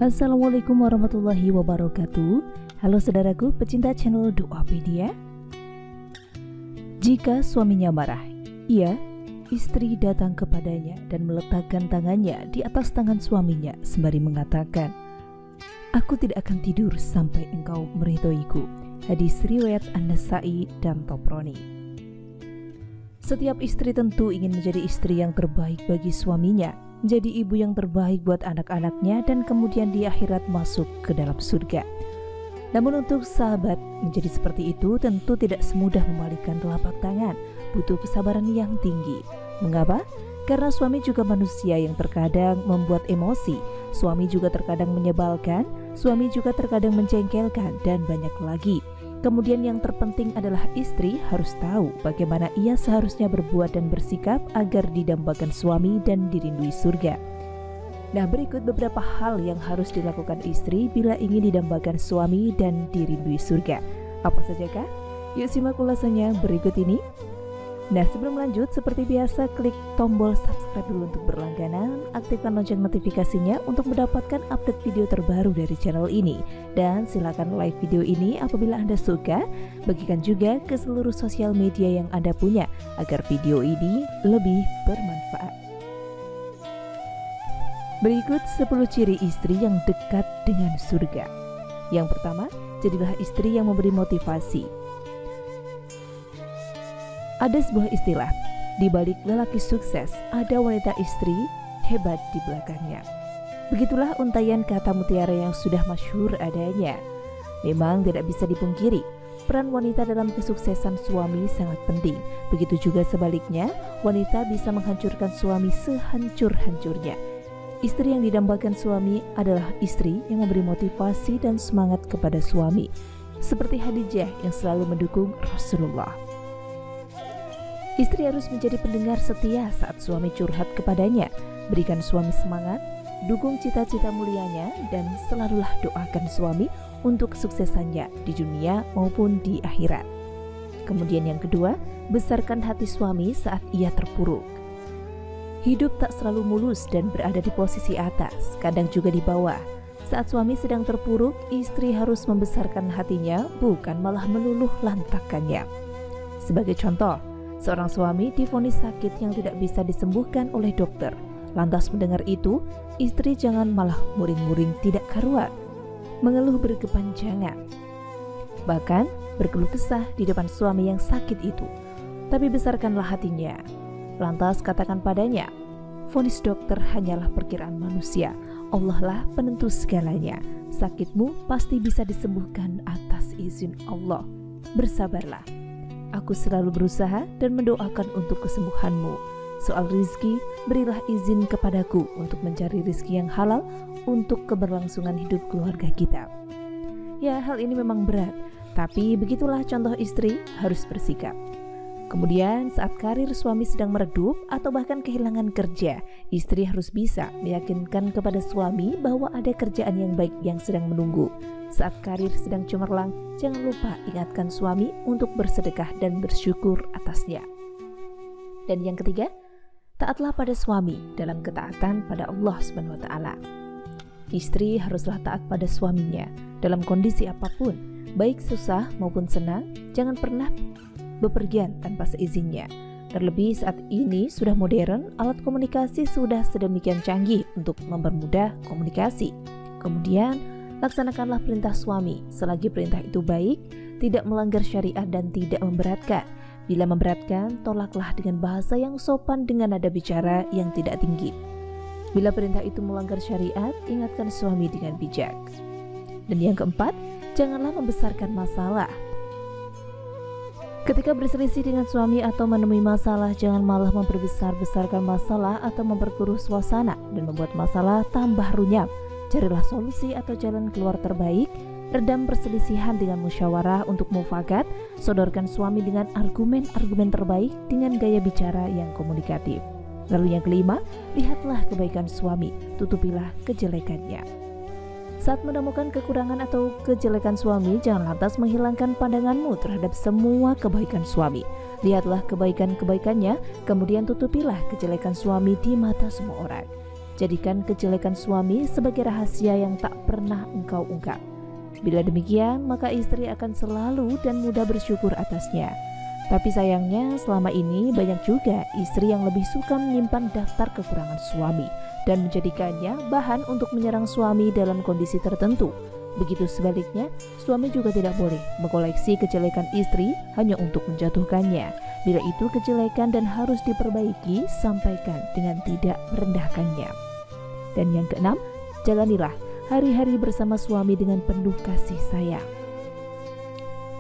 Assalamualaikum warahmatullahi wabarakatuh. Halo saudaraku pecinta channel Doapedia. Jika suaminya marah, istri datang kepadanya dan meletakkan tangannya di atas tangan suaminya sembari mengatakan, "Aku tidak akan tidur sampai engkau meridhoiku." Hadis riwayat An-Nasa'i dan Tobroni. Setiap istri tentu ingin menjadi istri yang terbaik bagi suaminya, menjadi ibu yang terbaik buat anak-anaknya, dan kemudian di akhirat masuk ke dalam surga. Namun untuk sahabat, menjadi seperti itu tentu tidak semudah membalikkan telapak tangan, butuh kesabaran yang tinggi. Mengapa? Karena suami juga manusia yang terkadang membuat emosi, suami juga terkadang menyebalkan, suami juga terkadang menjengkelkan, dan banyak lagi. Kemudian yang terpenting adalah istri harus tahu bagaimana ia seharusnya berbuat dan bersikap agar didambakan suami dan dirindui surga. Nah, berikut beberapa hal yang harus dilakukan istri bila ingin didambakan suami dan dirindui surga. Apa sajakah? Yuk simak ulasannya berikut ini. Nah, sebelum lanjut, seperti biasa klik tombol subscribe dulu untuk berlangganan, aktifkan lonceng notifikasinya untuk mendapatkan update video terbaru dari channel ini. Dan silakan like video ini apabila Anda suka, bagikan juga ke seluruh sosial media yang Anda punya agar video ini lebih bermanfaat. Berikut 10 ciri istri yang dekat dengan surga. Yang pertama, jadilah istri yang memberi motivasi. Ada sebuah istilah, di balik lelaki sukses ada wanita istri hebat di belakangnya. Begitulah untaian kata mutiara yang sudah masyhur adanya. Memang tidak bisa dipungkiri, peran wanita dalam kesuksesan suami sangat penting. Begitu juga sebaliknya, wanita bisa menghancurkan suami sehancur-hancurnya. Istri yang didambakan suami adalah istri yang memberi motivasi dan semangat kepada suami, seperti Khadijah yang selalu mendukung Rasulullah. Istri harus menjadi pendengar setia saat suami curhat kepadanya. Berikan suami semangat, dukung cita-cita mulianya, dan selalulah doakan suami untuk kesuksesannya di dunia maupun di akhirat. Kemudian yang kedua, besarkan hati suami saat ia terpuruk. Hidup tak selalu mulus dan berada di posisi atas, kadang juga di bawah. Saat suami sedang terpuruk, istri harus membesarkan hatinya, bukan malah meluluh lantakkannya. Sebagai contoh, seorang suami divonis sakit yang tidak bisa disembuhkan oleh dokter. Lantas mendengar itu, istri jangan malah muring-muring tidak karuan, mengeluh berkepanjangan, bahkan berkeluh kesah di depan suami yang sakit itu. Tapi besarkanlah hatinya. Lantas katakan padanya, vonis dokter hanyalah perkiraan manusia. Allah lah penentu segalanya. Sakitmu pasti bisa disembuhkan atas izin Allah. Bersabarlah. Aku selalu berusaha dan mendoakan untuk kesembuhanmu. Soal rizki, berilah izin kepadaku untuk mencari rizki yang halal untuk keberlangsungan hidup keluarga kita. Ya, hal ini memang berat, tapi begitulah contoh istri harus bersikap. Kemudian saat karir suami sedang meredup atau bahkan kehilangan kerja, istri harus bisa meyakinkan kepada suami bahwa ada kerjaan yang baik yang sedang menunggu. Saat karir sedang cemerlang, jangan lupa ingatkan suami untuk bersedekah dan bersyukur atasnya. Dan yang ketiga, taatlah pada suami dalam ketaatan pada Allah SWT. Istri haruslah taat pada suaminya dalam kondisi apapun, baik susah maupun senang. Jangan pernah bepergian tanpa seizinnya. Terlebih saat ini sudah modern, alat komunikasi sudah sedemikian canggih untuk mempermudah komunikasi. Kemudian laksanakanlah perintah suami selagi perintah itu baik, tidak melanggar syariat dan tidak memberatkan. Bila memberatkan, tolaklah dengan bahasa yang sopan dengan nada bicara yang tidak tinggi. Bila perintah itu melanggar syariat, ingatkan suami dengan bijak. Dan yang keempat, janganlah membesarkan masalah. Ketika berselisih dengan suami atau menemui masalah, jangan malah memperbesar-besarkan masalah atau memperkeruh suasana dan membuat masalah tambah runyam. Carilah solusi atau jalan keluar terbaik. Redam perselisihan dengan musyawarah untuk mufakat. Sodorkan suami dengan argumen-argumen terbaik dengan gaya bicara yang komunikatif. Lalu yang kelima, lihatlah kebaikan suami, tutupilah kejelekannya. Saat menemukan kekurangan atau kejelekan suami, jangan lantas menghilangkan pandanganmu terhadap semua kebaikan suami. Lihatlah kebaikan-kebaikannya, kemudian tutupilah kejelekan suami di mata semua orang. Jadikan kejelekan suami sebagai rahasia yang tak pernah engkau ungkap. Bila demikian, maka istri akan selalu dan mudah bersyukur atasnya. Tapi sayangnya selama ini banyak juga istri yang lebih suka menyimpan daftar kekurangan suami dan menjadikannya bahan untuk menyerang suami dalam kondisi tertentu. Begitu sebaliknya, suami juga tidak boleh mengoleksi kejelekan istri hanya untuk menjatuhkannya. Bila itu kejelekan dan harus diperbaiki, sampaikan dengan tidak merendahkannya. Dan yang keenam, jalanilah hari-hari bersama suami dengan penuh kasih sayang.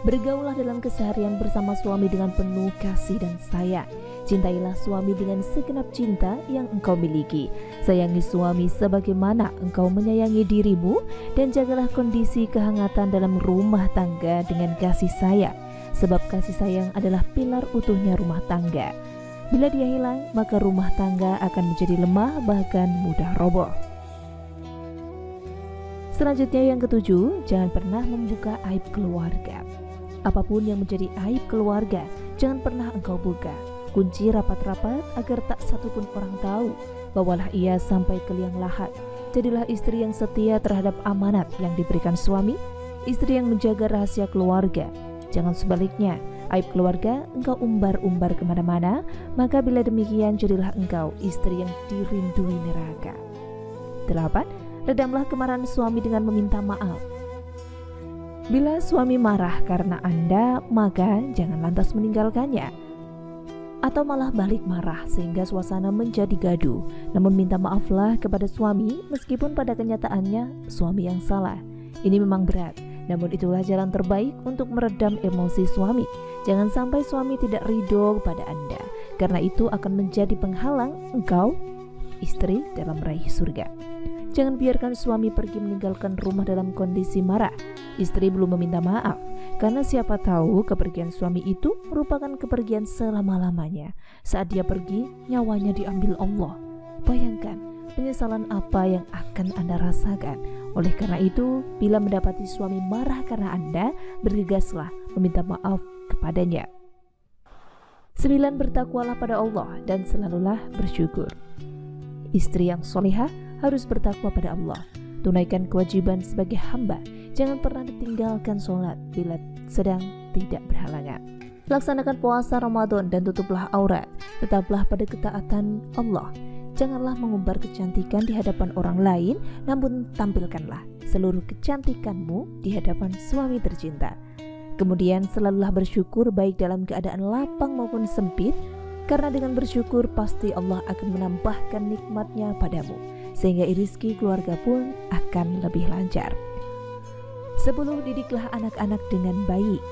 Bergaullah dalam keseharian bersama suami dengan penuh kasih dan sayang. Cintailah suami dengan segenap cinta yang engkau miliki. Sayangi suami sebagaimana engkau menyayangi dirimu, dan jagalah kondisi kehangatan dalam rumah tangga dengan kasih sayang. Sebab kasih sayang adalah pilar utuhnya rumah tangga. Bila dia hilang, maka rumah tangga akan menjadi lemah bahkan mudah roboh. Selanjutnya yang ketujuh, jangan pernah membuka aib keluarga. Apapun yang menjadi aib keluarga, jangan pernah engkau buka. Kunci rapat-rapat agar tak satupun orang tahu. Bawalah ia sampai ke liang lahat. Jadilah istri yang setia terhadap amanat yang diberikan suami, istri yang menjaga rahasia keluarga. Jangan sebaliknya, aib keluarga engkau umbar-umbar kemana-mana, maka bila demikian jadilah engkau istri yang dirindui neraka. 8. Redamlah kemarahan suami dengan meminta maaf. Bila suami marah karena Anda, maka jangan lantas meninggalkannya, atau malah balik marah sehingga suasana menjadi gaduh. Namun minta maaflah kepada suami meskipun pada kenyataannya suami yang salah. Ini memang berat, namun itulah jalan terbaik untuk meredam emosi suami. Jangan sampai suami tidak ridho pada Anda, karena itu akan menjadi penghalang engkau, istri, dalam meraih surga. Jangan biarkan suami pergi meninggalkan rumah dalam kondisi marah. Istri belum meminta maaf, karena siapa tahu kepergian suami itu merupakan kepergian selama-lamanya. Saat dia pergi, nyawanya diambil Allah. Bayangkan penyesalan apa yang akan Anda rasakan. Oleh karena itu, bila mendapati suami marah karena Anda, bergegaslah meminta maaf kepadanya. 9. Bertakwalah pada Allah dan selalulah bersyukur. Istri yang solehah harus bertakwa pada Allah. Tunaikan kewajiban sebagai hamba. Jangan pernah ditinggalkan sholat bila sedang tidak berhalangan. Laksanakan puasa Ramadan dan tutuplah aurat. Tetaplah pada ketaatan Allah. Janganlah mengumbar kecantikan di hadapan orang lain, namun tampilkanlah seluruh kecantikanmu di hadapan suami tercinta. Kemudian selalulah bersyukur baik dalam keadaan lapang maupun sempit, karena dengan bersyukur pasti Allah akan menambahkan nikmatnya padamu, sehingga rezeki keluarga pun akan lebih lancar. 10. Didiklah anak-anak dengan baik.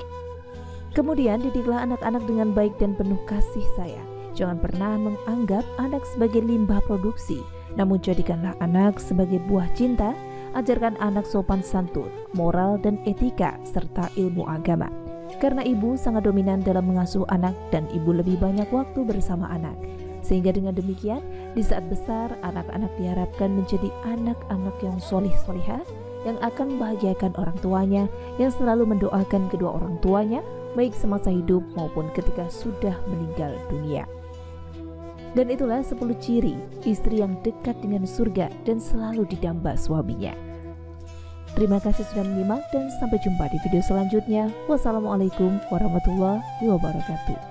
Kemudian didiklah anak-anak dengan baik dan penuh kasih sayang. Jangan pernah menganggap anak sebagai limbah produksi, namun jadikanlah anak sebagai buah cinta. Ajarkan anak sopan santun, moral dan etika, serta ilmu agama. Karena ibu sangat dominan dalam mengasuh anak dan ibu lebih banyak waktu bersama anak. Sehingga dengan demikian, di saat besar, anak-anak diharapkan menjadi anak-anak yang solih-solihah, yang akan membahagiakan orang tuanya, yang selalu mendoakan kedua orang tuanya, baik semasa hidup maupun ketika sudah meninggal dunia. Dan itulah 10 ciri istri yang dekat dengan surga dan selalu didamba suaminya. Terima kasih sudah menyimak dan sampai jumpa di video selanjutnya. Wassalamualaikum warahmatullahi wabarakatuh.